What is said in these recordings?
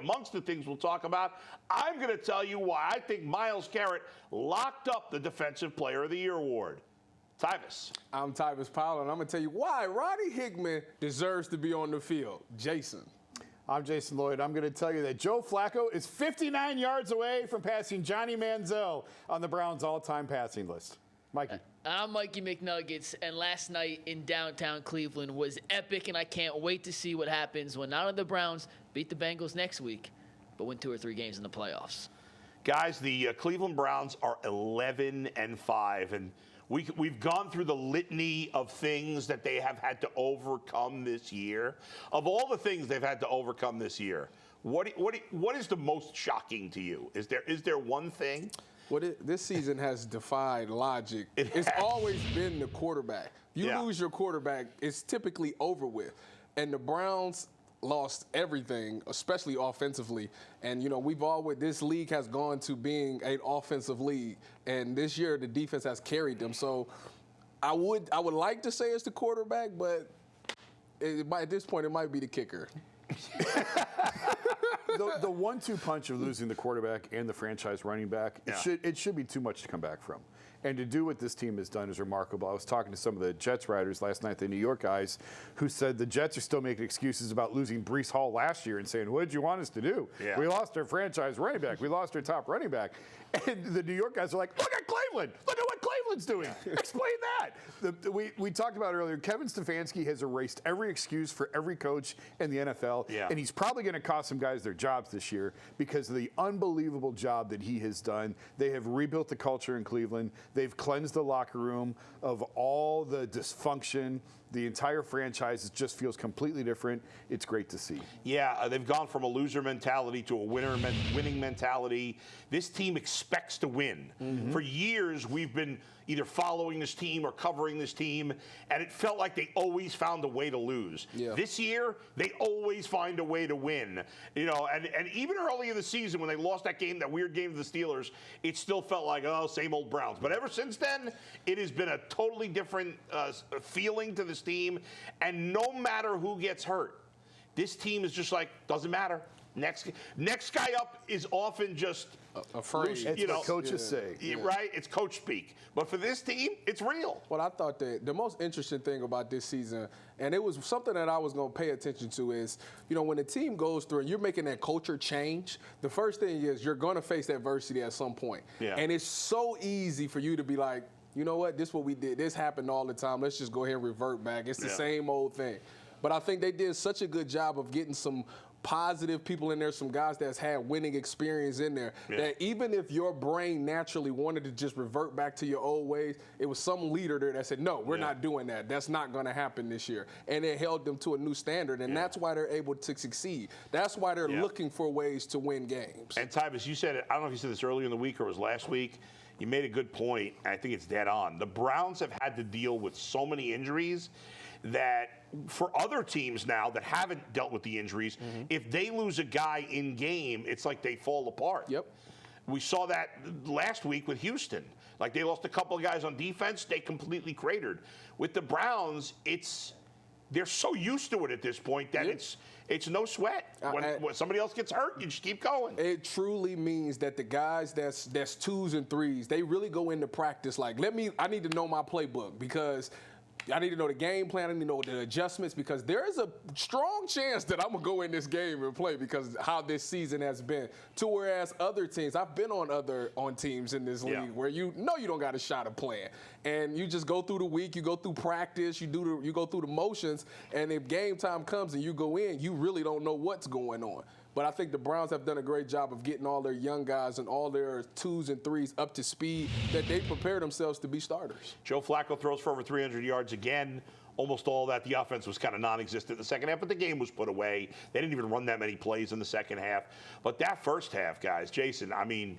Amongst the things we'll talk about, I'm going to tell you why I think Myles Garrett locked up the Defensive Player of the Year award. Tyvis. I'm Tyvis Powell, and I'm going to tell you why Ronnie Hickman deserves to be on the field. Jason. I'm Jason Lloyd. I'm going to tell you that Joe Flacco is 59 yards away from passing Johnny Manziel on the Browns' all-time passing list. Mikey. I'm Mikey McNuggets, and last night in downtown Cleveland was epic, and I can't wait to see what happens when not only the Browns beat the Bengals next week, but win 2 or 3 games in the playoffs. Guys, the Cleveland Browns are 11-5, and we've gone through the litany of things that they have had to overcome this year. Of all the things they've had to overcome this year, what is the most shocking to you? Is there one thing? This season has defied logic. It's always been the quarterback. If you lose your quarterback, it's typically over with. And the Browns lost everything, especially offensively. And, you know, this league has gone to being an offensive league. And this year, the defense has carried them. So I would like to say it's the quarterback, but at this point, it might be the kicker. The 1-2 punch of losing the quarterback and the franchise running back, it should be too much to come back from. And to do what this team has done is remarkable. I was talking to some of the Jets writers last night, the New York guys, who said the Jets are still making excuses about losing Breece Hall last year and saying, what did you want us to do? Yeah. We lost our franchise running back. We lost our top running back. And the New York guys are like, look at Cleveland. Look at what Cleveland's doing. Explain that. We talked about earlier, Kevin Stefanski has erased every excuse for every coach in the NFL. Yeah. And he's probably going to cost some guys their jobs this year because of the unbelievable job that he has done. They have rebuilt the culture in Cleveland. They've cleansed the locker room of all the dysfunction. The entire franchise just feels completely different. It's great to see. Yeah, they've gone from a loser mentality to a winning mentality. This team expects to win. Mm-hmm. For years, we've been either following this team or covering this team, and it felt like they always found a way to lose. Yeah. This year, they always find a way to win. You know, and even early in the season when they lost that weird game to the Steelers, it still felt like, oh, same old Browns. But ever since then, it has been a totally different feeling to this team, and no matter who gets hurt, this team is just like, doesn't matter. Next guy up is often just afraid. It's what coaches say. Right? It's coach speak. But for this team, it's real. Well, I thought that the most interesting thing about this season, and it was something that I was going to pay attention to, is, you know, when the team goes through and you're making that culture change, the first thing is you're going to face adversity at some point. Yeah. And it's so easy for you to be like, you know what, this is what we did. This happened all the time. Let's just go ahead and revert back. It's the same old thing. But I think they did such a good job of getting some positive people in there, some guys that's had winning experience in there, that even if your brain naturally wanted to just revert back to your old ways, it was some leader there that said, no, we're not doing that. That's not going to happen this year. And it held them to a new standard, and that's why they're able to succeed. That's why they're looking for ways to win games. And Tyvis, you said it, I don't know if you said this earlier in the week or it was last week, you made a good point, and I think it's dead on. The Browns have had to deal with so many injuries that for other teams now that haven't dealt with the injuries, if they lose a guy in game, it's like they fall apart. Yep. We saw that last week with Houston. Like, they lost a couple of guys on defense, they completely cratered. With the Browns, they're so used to it at this point that it's no sweat. When somebody else gets hurt, you just keep going. It truly means that the guys that's 2s and 3s, they really go into practice like, I need to know my playbook, because I need to know the game plan. I need to know the adjustments, because there is a strong chance that I'm going to go in this game and play because how this season has been. To whereas other teams, I've been on teams in this league where you know you don't got a shot of playing. And you just go through the week, you go through practice, you go through the motions, and if game time comes and you go in, you really don't know what's going on. But I think the Browns have done a great job of getting all their young guys and all their 2s and 3s up to speed, that they prepare themselves to be starters. Joe Flacco throws for over 300 yards again. Almost all that. The offense was kind of non-existent in the second half, but the game was put away. They didn't even run that many plays in the second half. But that first half, guys, Jason, I mean,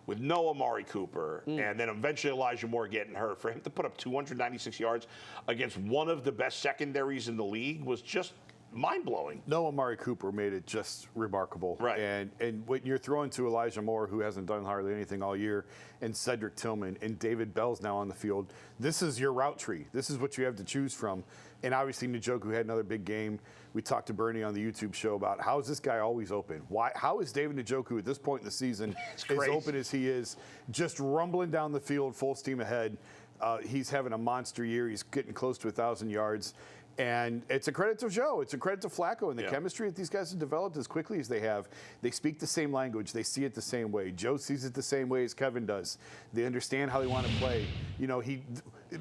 with no Amari Cooper and then eventually Elijah Moore getting hurt, for him to put up 296 yards against one of the best secondaries in the league was just mind-blowing. No, Amari Cooper made it just remarkable. Right. And when you're throwing to Elijah Moore, who hasn't done hardly anything all year, and Cedric Tillman, and David Bell's now on the field, this is your route tree. This is what you have to choose from. And obviously Njoku had another big game. We talked to Bernie on the YouTube show about how is this guy always open? How is David Njoku at this point in the season as open as he is, just rumbling down the field, full steam ahead? He's having a monster year. He's getting close to 1,000 yards. And it's a credit to Joe. It's a credit to Flacco and the chemistry that these guys have developed as quickly as they have. They speak the same language. They see it the same way. Joe sees it the same way as Kevin does. They understand how they want to play. You know,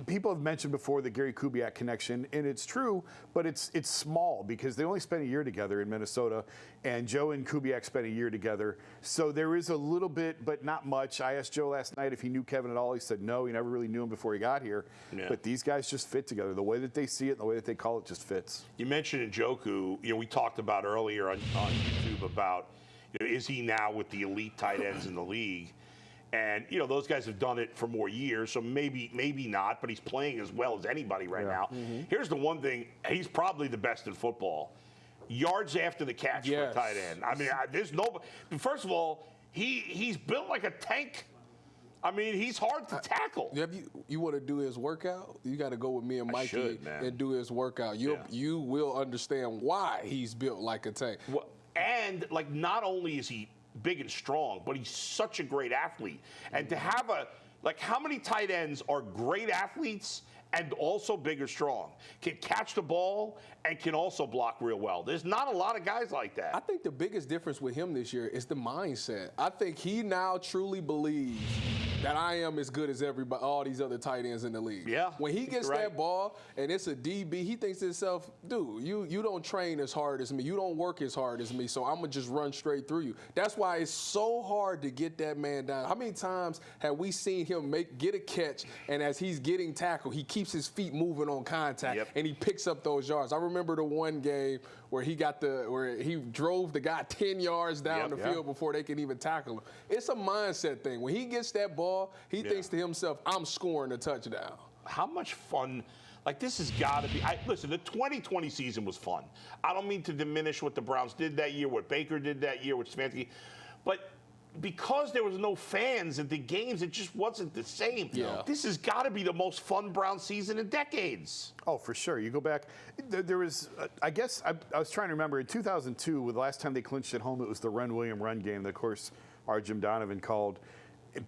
people have mentioned before the Gary Kubiak connection, and it's true, but it's small because they only spent a year together in Minnesota, and Joe and Kubiak spent a year together. So there is a little bit, but not much. I asked Joe last night if he knew Kevin at all. He said no, he never really knew him before he got here. Yeah. But these guys just fit together. The way that they see it and the way that they call it just fits. You mentioned Njoku. You know, we talked about earlier on YouTube about, you know, is he now with the elite tight ends in the league? And, you know, those guys have done it for more years, so maybe not, but he's playing as well as anybody right now. Mm-hmm. Here's the one thing, he's probably the best in football. Yards after the catch for a tight end. I mean, there's no. First of all, he's built like a tank. I mean, he's hard to tackle. You want to do his workout? You got to go with me and Mikey and do his workout. You will understand why he's built like a tank. Well, and, like, not only is he big and strong, but he's such a great athlete. And to have how many tight ends are great athletes and also big or strong, can catch the ball and can also block real well? There's not a lot of guys like that. I think the biggest difference with him this year is the mindset. I think he now truly believes that I am as good as everybody, all these other tight ends in the league. Yeah. When he gets that ball and it's a DB, he thinks to himself, dude, you don't train as hard as me. You don't work as hard as me, so I'm going to just run straight through you. That's why it's so hard to get that man down. How many times have we seen him get a catch, and as he's getting tackled, he keeps his feet moving on contact, and he picks up those yards? I remember the one game where he drove the guy 10 yards down the field before they can even tackle him. It's a mindset thing. When he gets that ball, he thinks to himself, I'm scoring a touchdown. How much fun, like, this has got to be. Listen, the 2020 season was fun. I don't mean to diminish what the Browns did that year, what Baker did that year, what Stefanski, but because there was no fans at the games, it just wasn't the same. Yeah. This has got to be the most fun Brown season in decades. Oh, for sure. You go back, there was, I guess, I was trying to remember, in 2002, with the last time they clinched at home, it was the William run game that, of course, our Jim Donovan called.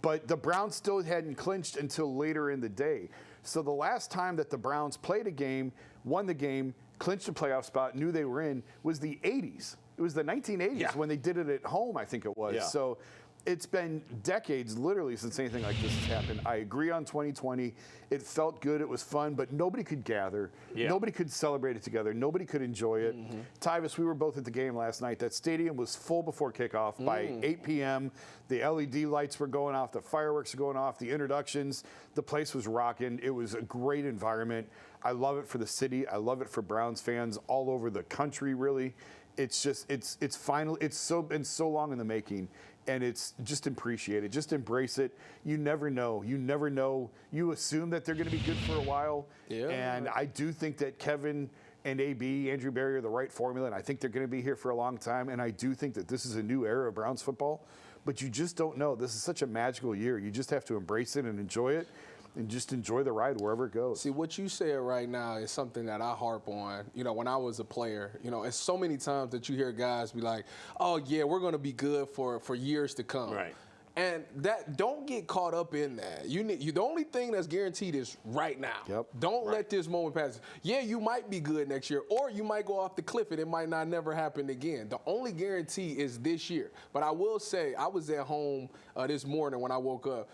But the Browns still hadn't clinched until later in the day. So the last time that the Browns played a game, won the game, clinched a playoff spot, knew they were in, was the 80s. It was the 1980s when they did it at home, I think it was. Yeah. So it's been decades, literally, since anything like this has happened. I agree on 2020. It felt good. It was fun, but nobody could gather. Yeah. Nobody could celebrate it together. Nobody could enjoy it. Mm-hmm. Tyvis, we were both at the game last night. That stadium was full before kickoff. By 8 p.m., the LED lights were going off. The fireworks were going off. The introductions. The place was rocking. It was a great environment. I love it for the city. I love it for Browns fans all over the country, really. It's just, it's final. It's been so long in the making, and it's just appreciate it. Just embrace it. You never know. You never know. You assume that they're going to be good for a while. Yeah. And I do think that Kevin and AB, Andrew Berry, are the right formula, and I think they're going to be here for a long time. And I do think that this is a new era of Browns football, but you just don't know. This is such a magical year. You just have to embrace it and enjoy it. And just enjoy the ride wherever it goes. See, what you said right now is something that I harp on. You know, when I was a player, you know, it's so many times that you hear guys be like, oh, yeah, we're going to be good for years to come. Right. And that, don't get caught up in that. The only thing that's guaranteed is right now. Yep. Don't let this moment pass. Yeah, you might be good next year, or you might go off the cliff and it might not never happen again. The only guarantee is this year. But I will say, I was at home this morning when I woke up.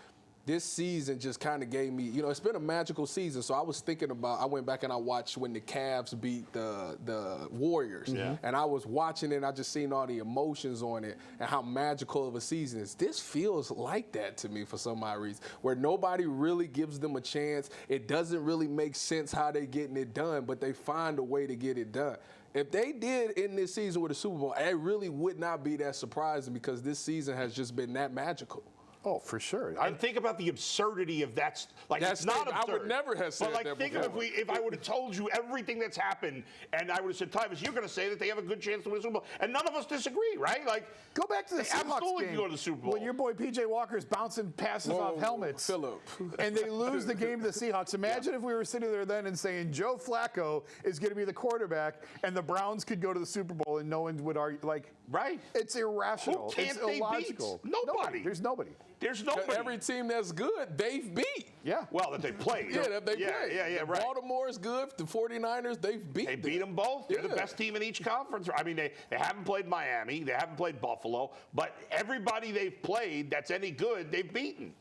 This season just kind of gave me, you know, it's been a magical season. So I was thinking about, I went back and I watched when the Cavs beat the Warriors. Yeah. And I was watching it and I just seen all the emotions on it and how magical of a season it is. This feels like that to me for some odd reason, where nobody really gives them a chance. It doesn't really make sense how they're getting it done, but they find a way to get it done. If they did in this season with the Super Bowl, it really would not be that surprising because this season has just been that magical. Oh, for sure. And think about the absurdity of that. Like, That's it's not I absurd. would never have said But, like, that think before. if I would have told you everything that's happened, and I would have said, Tyvus, you're going to say that they have a good chance to win the Super Bowl. And none of us disagree, right? Like, go back to the they Seahawks absolutely game can go to the Super Bowl. when your boy P.J. Walker's bouncing passes off helmets. Phillip. And they lose the game to the Seahawks. Imagine if we were sitting there then and saying Joe Flacco is going to be the quarterback and the Browns could go to the Super Bowl and no one would argue. Like, right? It's irrational. Who can't It's they illogical. beat? Nobody. There's nobody. There's nobody. Every team that's good, they've beat. Yeah. Well, that they played. Yeah, that they played. Yeah, right. Baltimore's good. The 49ers, they've beat They them. beat them both. They're the Yeah. best team in each conference. I mean, they haven't played Miami. They haven't played Buffalo. But everybody they've played that's any good, they've beaten.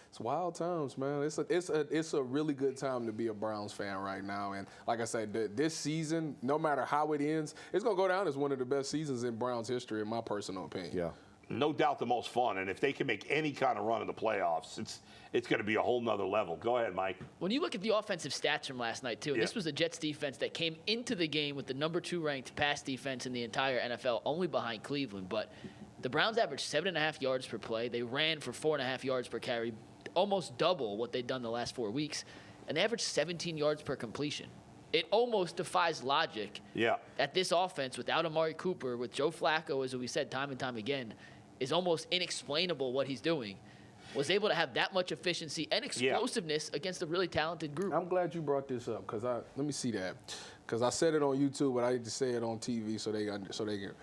It's wild times, man. It's a really good time to be a Browns fan right now. And like I said, this season, no matter how it ends, it's going to go down as one of the best seasons in Browns history, in my personal opinion. Yeah. No doubt the most fun. And if they can make any kind of run in the playoffs, it's going to be a whole nother level. Go ahead, Mike. When you look at the offensive stats from last night, too, and this was a Jets defense that came into the game with the #2 ranked pass defense in the entire NFL, only behind Cleveland. But the Browns averaged 7.5 yards per play. They ran for 4.5 yards per carry, almost double what they'd done the last 4 weeks. And they averaged 17 yards per completion. It almost defies logic that this offense, without Amari Cooper, with Joe Flacco, as we said time and time again, is almost inexplainable what he's doing, was able to have that much efficiency and explosiveness against a really talented group. I'm glad you brought this up because let me see that, because I said it on YouTube, but I need to say it on TV so they can.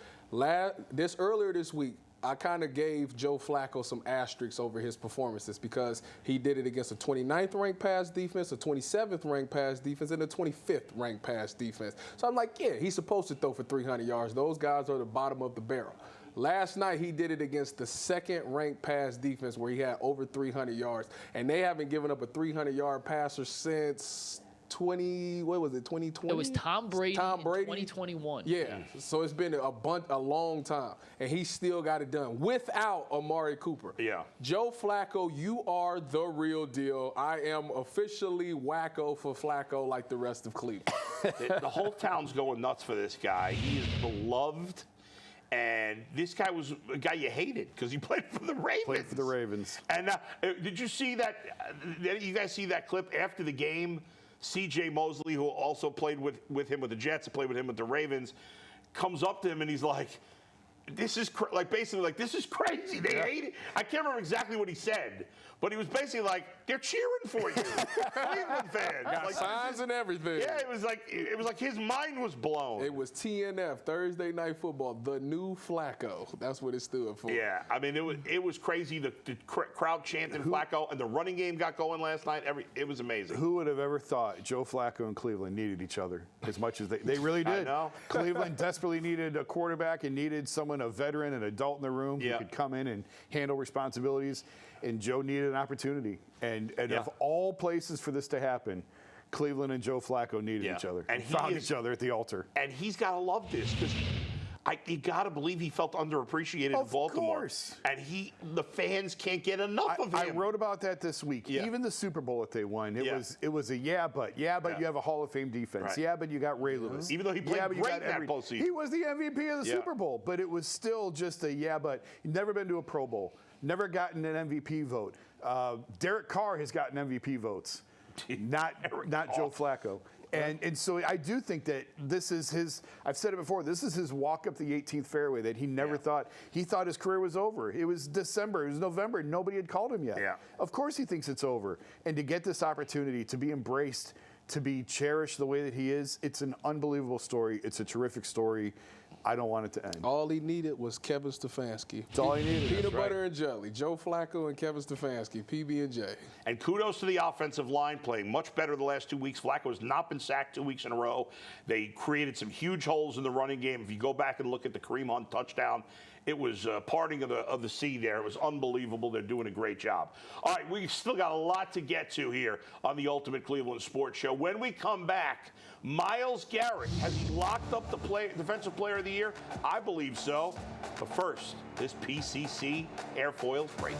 Earlier this week, I kind of gave Joe Flacco some asterisks over his performances because he did it against a 29th ranked pass defense, a 27th ranked pass defense, and a 25th ranked pass defense. So I'm like, yeah, he's supposed to throw for 300 yards. Those guys are the bottom of the barrel. Last night, he did it against the second-ranked pass defense where he had over 300 yards. And they haven't given up a 300-yard passer since 2020? It was Tom Brady in 2021. Yeah, so it's been a long time. And he still got it done without Amari Cooper. Yeah. Joe Flacco, you are the real deal. I am officially wacko for Flacco like the rest of Cleveland. The whole town's going nuts for this guy. He is beloved. And this guy was a guy you hated because he played for the Ravens. And did you see that? You guys see that clip after the game? C.J. Mosley, who also played with him with the Jets, played with him with the Ravens, comes up to him and he's like, "This is basically like this is crazy. They hate it." I can't remember exactly what he said, but he was basically like, "They're cheering for you, Cleveland fans." Got Like, signs and everything. Yeah, it was like his mind was blown. It was TNF, Thursday Night Football, the new Flacco. That's what it stood for. Yeah, I mean, it was crazy. The crowd chanting Flacco, and the running game got going last night. It was amazing. Who would have ever thought Joe Flacco and Cleveland needed each other as much as they really did? I know. Cleveland desperately needed a quarterback and needed someone, a veteran, an adult in the room who could come in and handle responsibilities. And Joe needed an opportunity. And of all places for this to happen, Cleveland and Joe Flacco needed each other and found each other at the altar. And he's got to love this because you got to believe he felt underappreciated in Baltimore. Course. And the fans can't get enough of him. I wrote about that this week. Yeah. Even the Super Bowl that they won, it was a you have a Hall of Fame defense. Right. Yeah, but you got Ray Lewis. Even though he played great in that postseason. He was the MVP of the Super Bowl, but it was still just a but you've never been to a Pro Bowl, never gotten an MVP vote. Derek Carr has gotten MVP votes, not Joe Flacco. And so I do think that this is his, I've said it before, this is his walk up the 18th fairway that he never thought, he thought his career was over. It was December, it was November, nobody had called him yet. Yeah. Of course he thinks it's over. And to get this opportunity to be embraced, to be cherished the way that he is, it's an unbelievable story. It's a terrific story. I don't want it to end. All he needed was Kevin Stefanski. That's all he needed. Peanut butter and jelly. Joe Flacco and Kevin Stefanski, PB&J. And kudos to the offensive line playing much better the last 2 weeks. Flacco has not been sacked 2 weeks in a row. They created some huge holes in the running game. If you go back and look at the Kareem Hunt touchdown, it was parting of the sea there. It was unbelievable. They're doing a great job. All right, we've still got a lot to get to here on the Ultimate Cleveland Sports Show. When we come back, Myles Garrett, has he locked up the Defensive Player of the Year? I believe so. But first, this PCC airfoil break.